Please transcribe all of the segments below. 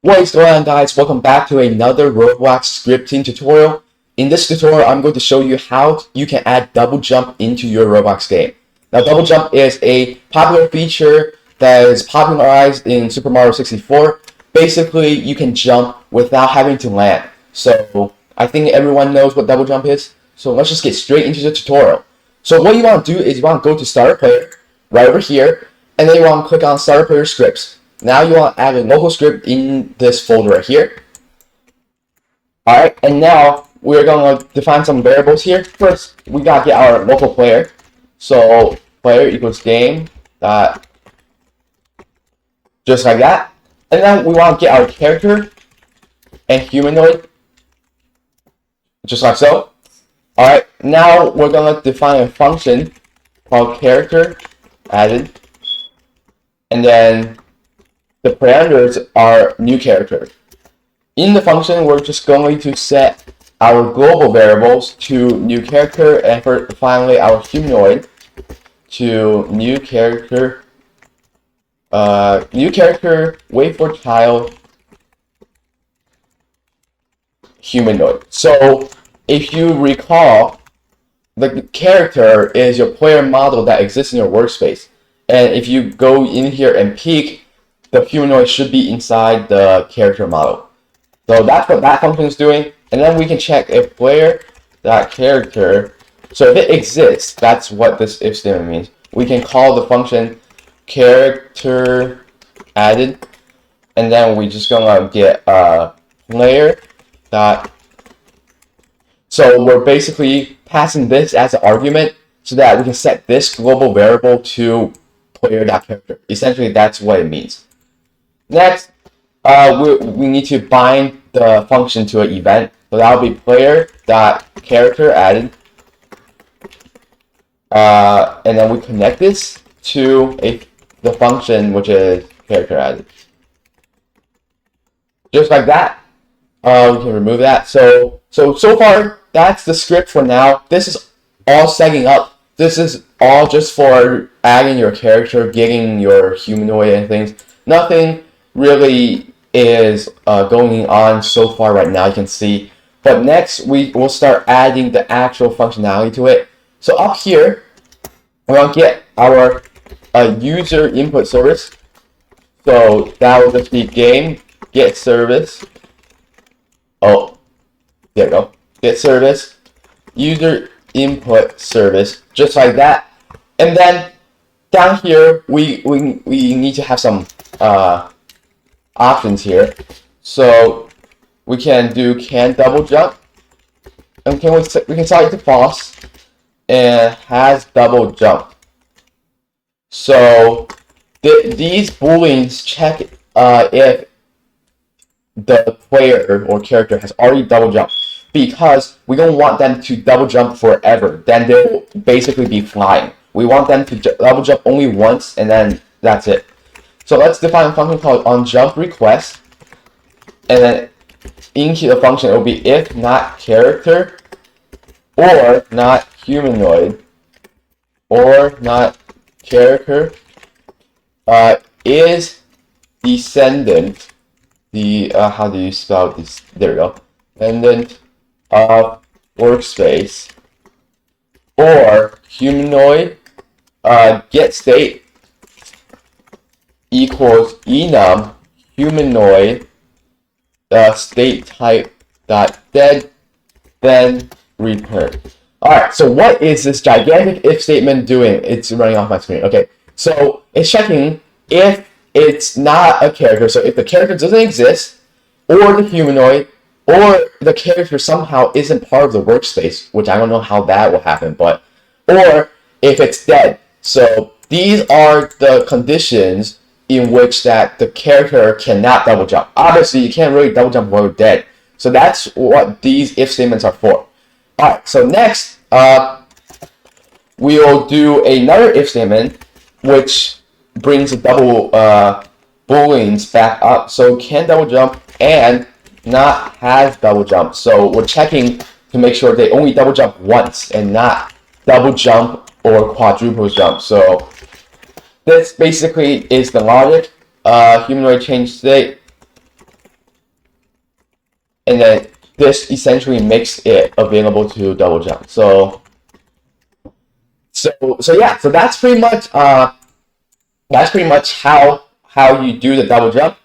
What is going on, guys? Welcome back to another Roblox scripting tutorial. In this tutorial, I'm going to show you how you can add double jump into your Roblox game. Now, double jump is a popular feature that is popularized in Super Mario 64. Basically, you can jump without having to land. So, I think everyone knows what double jump is. So, let's just get straight into the tutorial. So, what you want to do is you want to go to Starter Player, right over here, and then you want to click on Starter Player Scripts. Now you want to add a local script in this folder right here. Alright, and now we're going to define some variables here. First, we got to get our local player. So player equals game dot just like that. And then we want to get our character and humanoid just like so. Alright, now we're going to define a function called characterAdded. And then the parameters are newCharacter. In the function, we're just going to set our global variables to newCharacter, and finally our humanoid to newCharacter. newCharacter WaitForChild humanoid. So if you recall, the character is your player model that exists in your workspace, and if you go in here and peek, the humanoid should be inside the character model. So that's what that function is doing. And then we can check if player.character. So if it exists, that's what this if statement means. We can call the function characterAdded, and then we just gonna get player dot. So we're basically passing this as an argument so that we can set this global variable to player.character. Essentially, that's what it means. Next, we need to bind the function to an event. So that will be player.characterAdded. And then we connect this to the function, which is characterAdded. Just like that. We can remove that. So far, that's the script for now. This is all setting up. This is all just for adding your character, getting your humanoid and things. Nothing really is going on so far right now, you can see. But next we will start adding the actual functionality to it. So up here, we're going to get our user input service. So that will just be game GetService. Oh, there you go. GetService, user input service, just like that. And then down here, we need to have some options here. So we can do canDoubleJump, and we can set it to false, and hasDoubleJump. So these booleans check if the player or character has already double jumped, because we don't want them to double jump forever. Then they'll basically be flying. We want them to double jump only once, and then that's it. So let's define a function called onJumpRequest, and then into the function it will be if not character or not humanoid or not character is descendant. How do you spell this? There we go. Descendant of workspace or humanoid GetState equals Enum.HumanoidStateType.Dead, then return. Alright, so what is this gigantic if statement doing? It's running off my screen. Okay, so it's checking if it's not a character. So if the character doesn't exist, or the humanoid, or the character somehow isn't part of the workspace, which I don't know how that will happen, but, or if it's dead. So these are the conditions in which that the character cannot double jump. Obviously, you can't really double jump while you're dead. So that's what these if statements are for. Alright, so next, we will do another if statement, which brings the double booleans back up. So canDoubleJump and not hasDoubleJump. So we're checking to make sure they only double jump once and not double jump or quadruple jump. So this basically is the logic. Humanoid change state and then this essentially makes it available to double jump. So yeah, so that's pretty much how you do the double jump.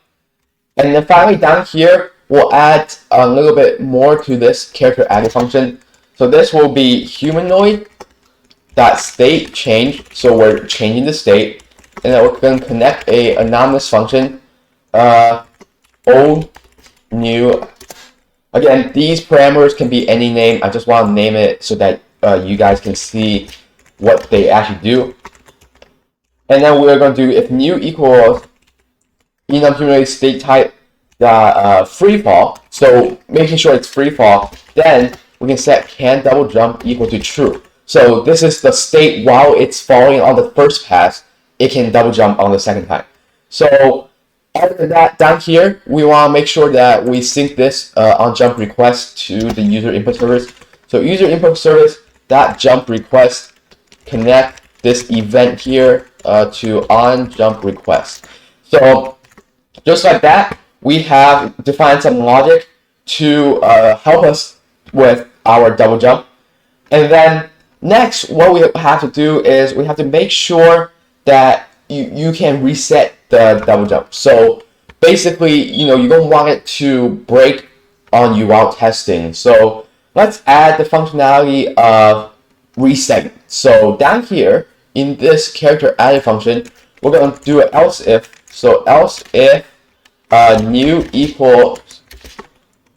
And then finally down here, we'll add a little bit more to this character added function. So this will be humanoid.StateChanged. So we're changing the state, and then we're going to connect a anonymous function, old, new. Again, these parameters can be any name. I just want to name it so that you guys can see what they actually do. And then we're going to do if new equals Enum.HumanoidStateType free fall. So making sure it's free fall. Then we can set canDoubleJump equal to true. So this is the state while it's falling on the first pass, it can double jump on the second time. So other than that, down here, we want to make sure that we sync this onJumpRequest to the user input service. So UserInputService.JumpRequest connect this event here to onJumpRequest. So just like that, we have defined some logic to help us with our double jump. And then next, what we have to do is we have to make sure that you can reset the double jump. So basically, you don't want it to break on you while testing. So let's add the functionality of resetting. So down here in this character added function, we're going to do an else if. So else if new equals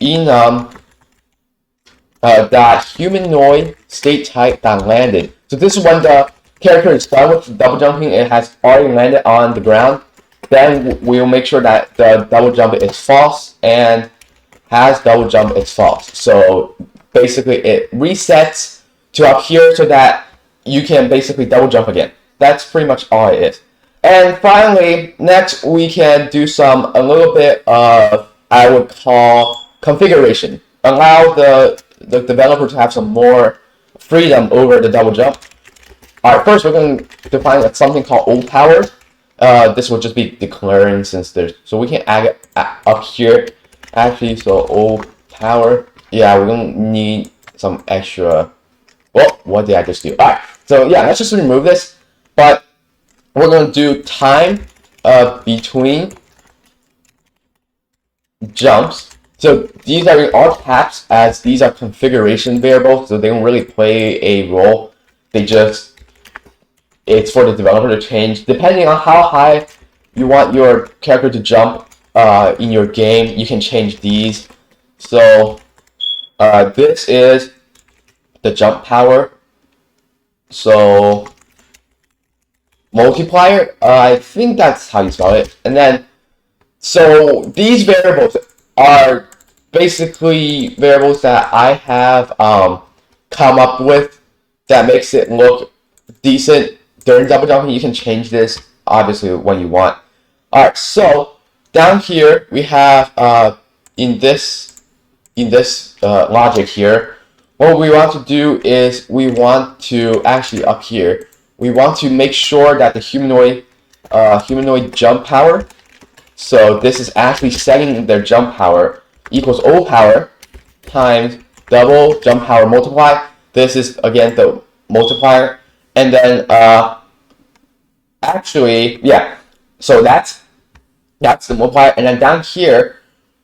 Enum.HumanoidStateType.Landed. So this is when the character is done with double jumping, it has already landed on the ground. Then we'll make sure that the double jump is false and hasDoubleJump is false. So basically it resets to up here so that you can basically double jump again. That's pretty much all it is. And finally, next we can do a little bit of, I would call, configuration. Allow the developer to have some more freedom over the double jump. Alright, first we're going to define something called oldPower. This will just be declaring since so we can add it up here. Actually, so oldPower, yeah, we're going to need some extra. Well, what did I just do? Alright, so yeah, let's just remove this. But we're going to do time between jumps. So these are in all caps as these are configuration variables, so they don't really play a role. It's for the developer to change. Depending on how high you want your character to jump in your game, you can change these. So this is the jump power. So multiplier, I think that's how you spell it. And then, so these variables are basically variables that I have come up with that makes it look decent during double jumping. You can change this obviously when you want. Alright, so down here we have in this logic here, what we want to do is we want to actually up here we want to make sure that the humanoid.JumpPower, so this is actually setting their jump power equals oldPower times double jump power multiply. This is again the multiplier, and then actually, yeah, so that's the multiplier. And then down here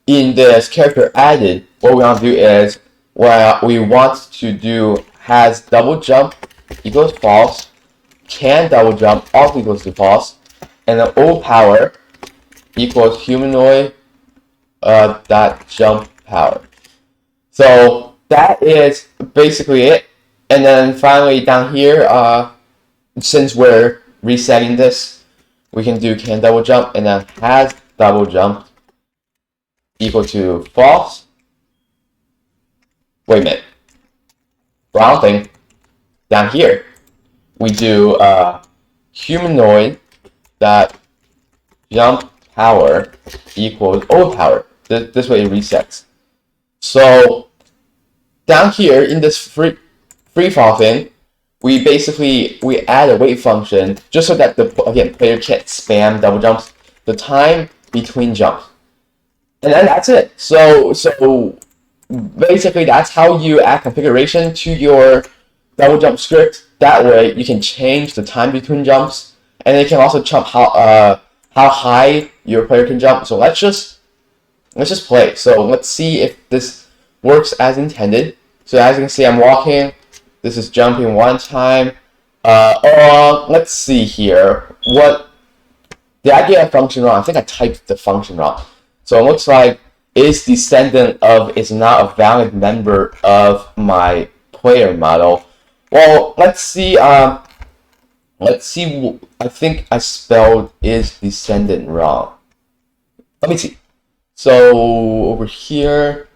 in this character added, what we want to do is we want to do hasDoubleJump equals false, canDoubleJump also equals to false, and then oldPower equals humanoid.JumpPower. So that is basically it. And then finally down here, since we're resetting this, we can do canDoubleJump and then hasDoubleJump equal to false. Wait a minute. Wrong thing. Down here, we do humanoid.JumpPower equals oldPower. This way it resets. So down here in this free fall thing, we add a wait function just so that the player can't spam double jumps, the time between jumps. And then that's it. So basically that's how you add configuration to your double jump script. That way you can change the time between jumps, and it can also jump how high your player can jump. So let's just play. So let's see if this works as intended. So as you can see, I'm walking. This is jumping one time. Let's see here. What did I get a function wrong? I think I typed the function wrong. So it looks like IsDescendantOf is not a valid member of my player model. Well, let's see. I think I spelled IsDescendant wrong. Let me see. So over here.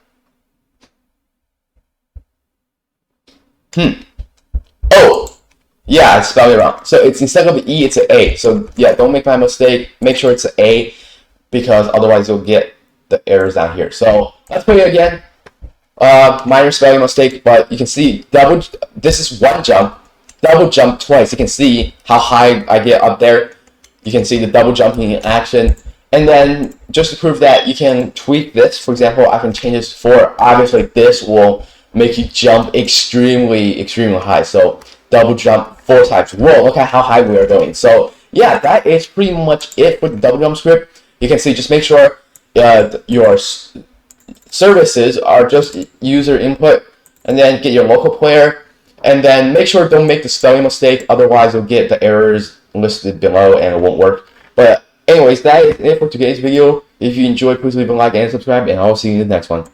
Oh, yeah, I spelled it wrong. So it's instead of an E, it's an A. So yeah, don't make my mistake. Make sure it's an A, because otherwise you'll get the errors down here. So let's play it again. Minor spelling mistake, but you can see this is one jump, double jump twice. You can see how high I get up there. You can see the double jumping in action. And then just to prove that, you can tweak this. For example, I can change this to 4. Obviously, this will make you jump extremely high. So double jump 4 times. Whoa, look at how high we are going. So yeah, that is pretty much it with the double jump script. You can see, just make sure your services are just user input, and then get your local player, and then make sure don't make the spelling mistake, otherwise you'll get the errors listed below and it won't work. But anyways, that is it for today's video. If you enjoyed, please leave a like and subscribe, and I'll see you in the next one.